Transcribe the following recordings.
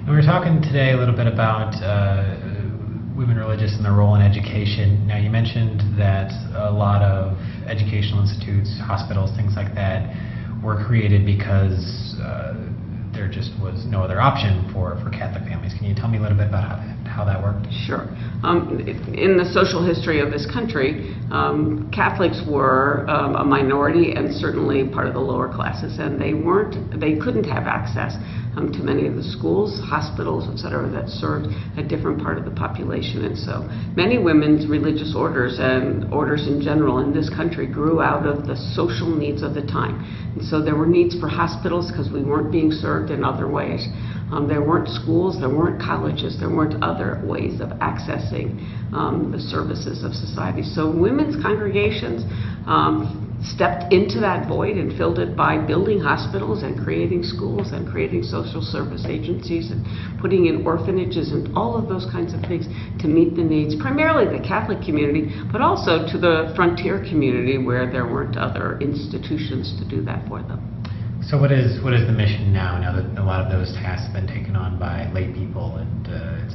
And we're talking today a little bit about women religious and their role in education. Now, you mentioned that a lot of educational institutes, hospitals, things like that were created because there just was no other option for Catholic families. Can you tell me a little bit about how that worked? Sure. In the social history of this country, Catholics were a minority and certainly part of the lower classes, and they couldn't have access to many of the schools, hospitals, etc., that served a different part of the population. And so many women's religious orders and orders in general in this country grew out of the social needs of the time. And so there were needs for hospitals because we weren't being served in other ways. There weren't schools, there weren't colleges, there weren't other ways of accessing the services of society. So women's congregations stepped into that void and filled it by building hospitals and creating schools and creating social service agencies and putting in orphanages and all of those kinds of things to meet the needs, primarily the Catholic community, but also to the frontier community where there weren't other institutions to do that for them. So what is the mission now that a lot of those tasks have been taken on by lay people, and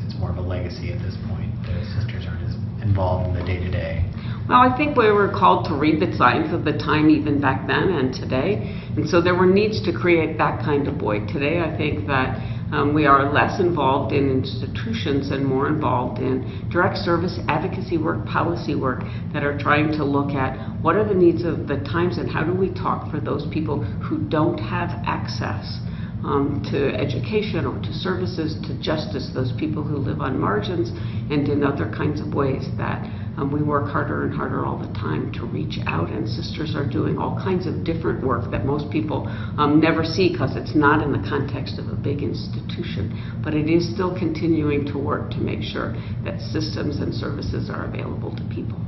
it's more of a legacy at this point? The sisters aren't as involved in the day-to-day. Well, I think we were called to read the signs of the time even back then and today, and so there were needs to create that kind of void. Today, I think that we are less involved in institutions and more involved in direct service, advocacy work, policy work that are trying to look at what are the needs of the times and how do we talk for those people who don't have access to education or to services, to justice, those people who live on margins and in other kinds of ways that we work harder and harder all the time to reach out, and sisters are doing all kinds of different work that most people never see because it's not in the context of a big institution, but it is still continuing to work to make sure that systems and services are available to people.